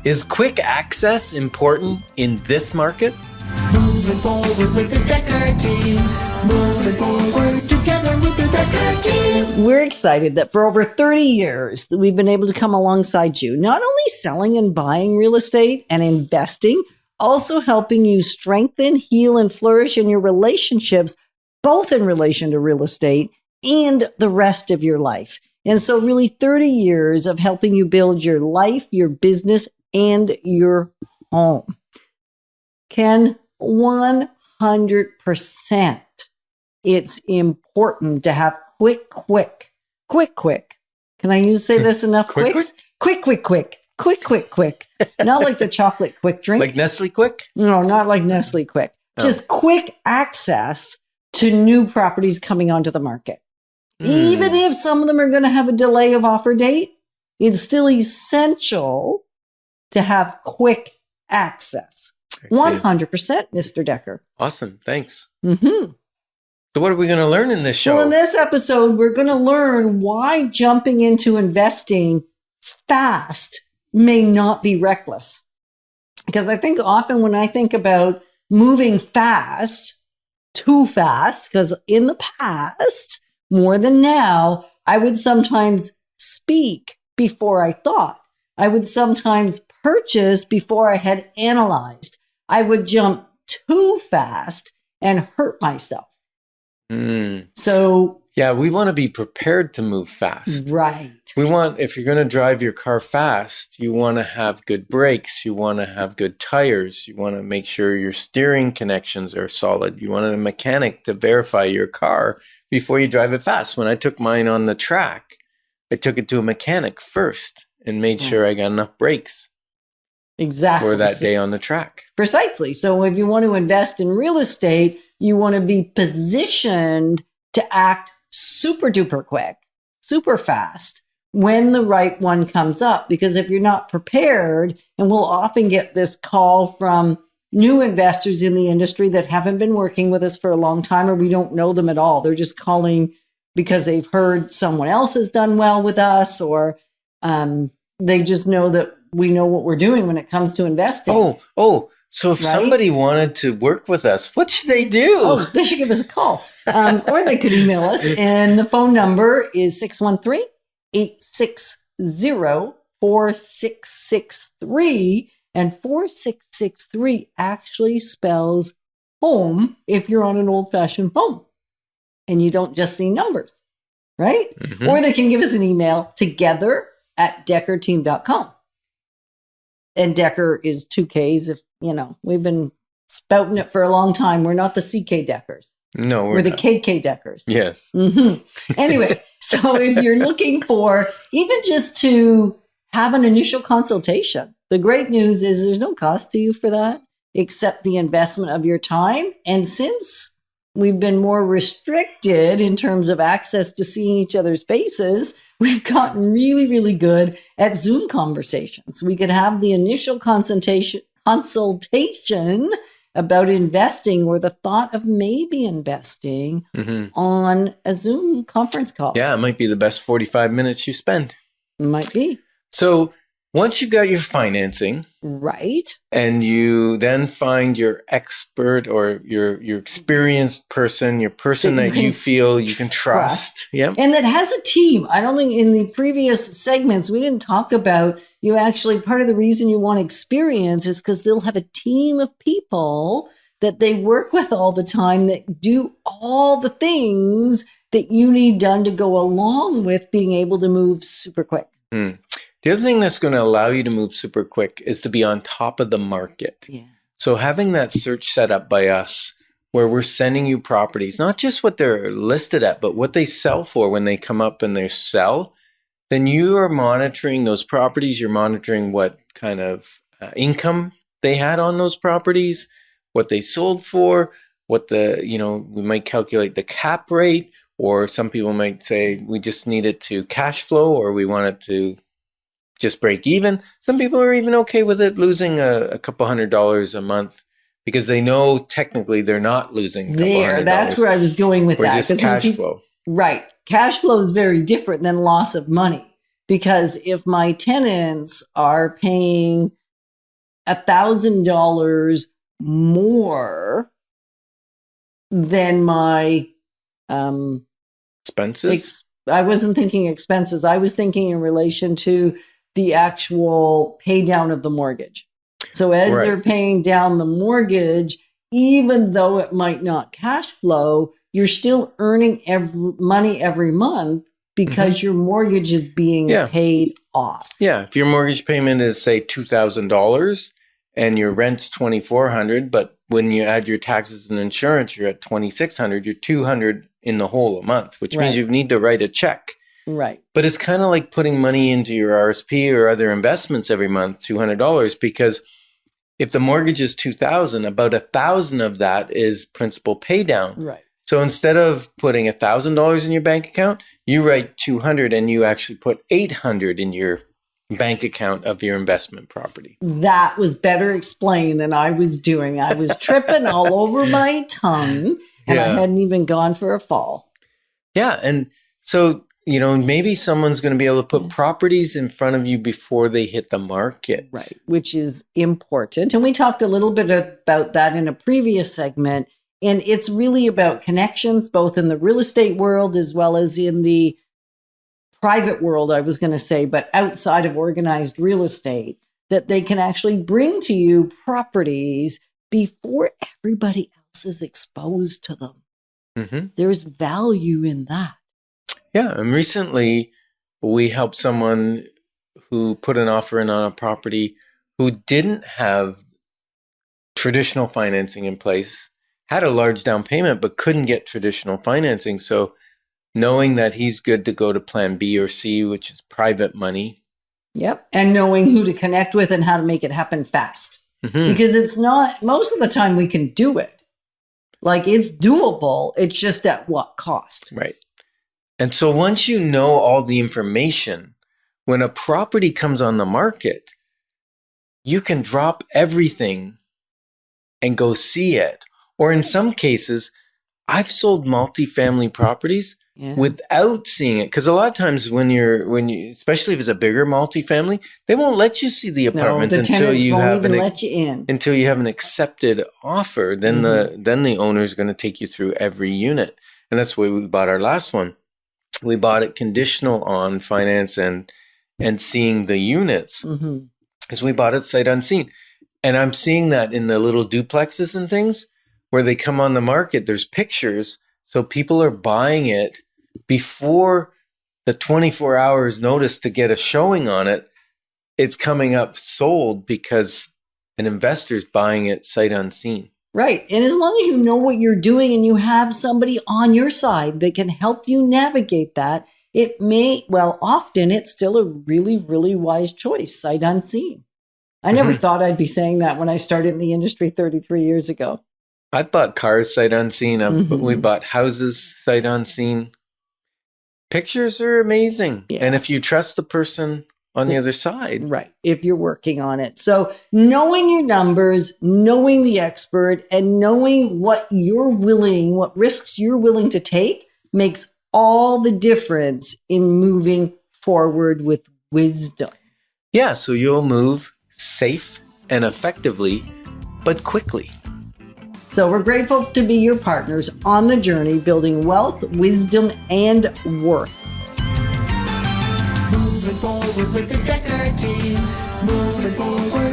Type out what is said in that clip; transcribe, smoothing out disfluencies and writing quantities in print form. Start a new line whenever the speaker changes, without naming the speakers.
Is quick access important in this market?
Moving forward with the Decker team. Moving forward together with the Decker team.
We're excited that for over 30 years that we've been able to come alongside you, not only selling and buying real estate and investing, also helping you strengthen, heal, and flourish in your relationships, both in relation to real estate and the rest of your life. And so really 30 years of helping you build your life, your business, and your home. Ken, 100%. It's important to have quick. Can I say this enough?
Quick.
Quick. Not like the chocolate quick drink.
Like Nestle Quick?
No, not like Nestle Quick.
Oh.
Just quick access to new properties coming onto the market. Even if some of them are going to have a delay of offer date, it's still essential to have quick access. 100%, Mr. Decker.
Awesome. Thanks.
Mm-hmm.
So what are we going to learn in this show?
Well, in this episode, we're going to learn why jumping into investing fast may not be reckless. Because I think often when I think about moving fast, too fast, because in the past, more than now, I would sometimes speak before I thought. I would sometimes purchase before I had analyzed. I would jump too fast and hurt myself. So,
yeah, we want to be prepared to move fast.
Right.
If you're going to drive your car fast, you want to have good brakes. You want to have good tires. You want to make sure your steering connections are solid. You want a mechanic to verify your car before you drive it fast. When I took mine on the track, I took it to a mechanic first and made sure I got enough brakes.
Exactly.
For that day on the track.
Precisely. So if you want to invest in real estate, you want to be positioned to act super duper quick, super fast when the right one comes up. Because if you're not prepared, and we'll often get this call from new investors in the industry that haven't been working with us for a long time, or we don't know them at all. They're just calling because they've heard someone else has done well with us, or they just know that we know what we're doing when it comes to investing.
So if somebody wanted to work with us, what should they do?
Oh, they should give us a call. Or they could email us. And the phone number is 613-860-4663. And 4663 actually spells home if you're on an old-fashioned phone. And you don't just see numbers, right? Mm-hmm. Or they can give us an email together@deckerteam.com. And Decker is 2 Ks. If we've been spouting it for a long time. We're not the CK Deckers.
No,
we're the KK Deckers.
Yes.
Mm-hmm. Anyway, so if you're looking for even just to have an initial consultation, the great news is there's no cost to you for that except the investment of your time. And since we've been more restricted in terms of access to seeing each other's faces, we've gotten really, really good at Zoom conversations. We could have the initial consultation about investing or the thought of maybe investing on a Zoom conference call.
Yeah, it might be the best 45 minutes you spend.
Might be.
So once you've got your financing,
right,
and you then find your expert or your experienced person, your person that you feel you can trust. Yep.
And that has a team. I don't think in the previous segments we didn't talk about you actually, part of the reason you want experience is because they'll have a team of people that they work with all the time that do all the things that you need done to go along with being able to move super quick.
The other thing that's going to allow you to move super quick is to be on top of the market.
Yeah.
So having that search set up by us where we're sending you properties, not just what they're listed at, but what they sell for when they come up and they sell, then you are monitoring those properties. You're monitoring what kind of income they had on those properties, what they sold for, what we might calculate the cap rate, or some people might say we just need it to cash flow or we want it to just break even. Some people are even okay with it losing a couple $100 a month because they know technically they're not losing
That's where I was going with that.
Just cash flow.
Right. Cash flow is very different than loss of money, because if my tenants are paying $1,000 more than my
Expenses?
I wasn't thinking expenses. I was thinking in relation to the actual pay down of the mortgage. So as
Right.
they're paying down the mortgage, even though it might not cash flow, you're still earning money every month because your mortgage is being
Yeah.
paid off.
Yeah. If your mortgage payment is, say, $2,000 and your rent's $2,400, but when you add your taxes and insurance, you're at $2,600, you're $200 in the whole a month, which means
Right.
you need to write a check.
Right.
But it's kind of like putting money into your RSP or other investments every month, $200, because if the mortgage is $2,000, about $1,000 of that is principal pay down.
Right.
So instead of putting $1,000 in your bank account, you write $200 and you actually put $800 in your bank account of your investment property.
That was better explained than I was doing. I was tripping all over my tongue and I
Yeah.
hadn't even gone for a fall.
Yeah. And so, maybe someone's going to be able to put properties in front of you before they hit the market.
Right. Which is important. And we talked a little bit about that in a previous segment. And it's really about connections, both in the real estate world as well as in the private world, I was going to say, but outside of organized real estate, that they can actually bring to you properties before everybody else is exposed to them.
Mm-hmm.
There's value in that.
Yeah. And recently we helped someone who put an offer in on a property who didn't have traditional financing in place, had a large down payment, but couldn't get traditional financing. So knowing that he's good to go to plan B or C, which is private money.
Yep. And knowing who to connect with and how to make it happen fast.
Mm-hmm.
Because it's not, most of the time we can do it. Like it's doable. It's just at what cost?
Right. And so once you know all the information, when a property comes on the market, you can drop everything and go see it. Or in some cases, I've sold multifamily properties without seeing it. Because a lot of times when you, especially if it's a bigger multifamily, they won't let you see the apartments
the
until
tenants
you
won't
have
even let you in.
until you have an accepted offer. Then the owner is going to take you through every unit. And that's why we bought our last one. We bought it conditional on finance and seeing the units. Because we bought it sight unseen. And I'm seeing that in the little duplexes and things where they come on the market, there's pictures. So people are buying it before the 24 hours notice to get a showing on it. It's coming up sold because an investor's buying it sight unseen.
Right. And as long as you know what you're doing and you have somebody on your side that can help you navigate that, it may, often it's still a really, really wise choice, sight unseen. I never thought I'd be saying that when I started in the industry 33 years ago.
I bought cars sight unseen. We bought houses sight unseen. Pictures are amazing.
Yeah.
And if you trust the person on the other side.
Right. If you're working on it. So knowing your numbers, knowing the expert, and knowing what risks you're willing to take makes all the difference in moving forward with wisdom.
Yeah. So you'll move safe and effectively, but quickly.
So we're grateful to be your partners on the journey building wealth, wisdom, and worth.
Moving forward with the Decker team. Moving forward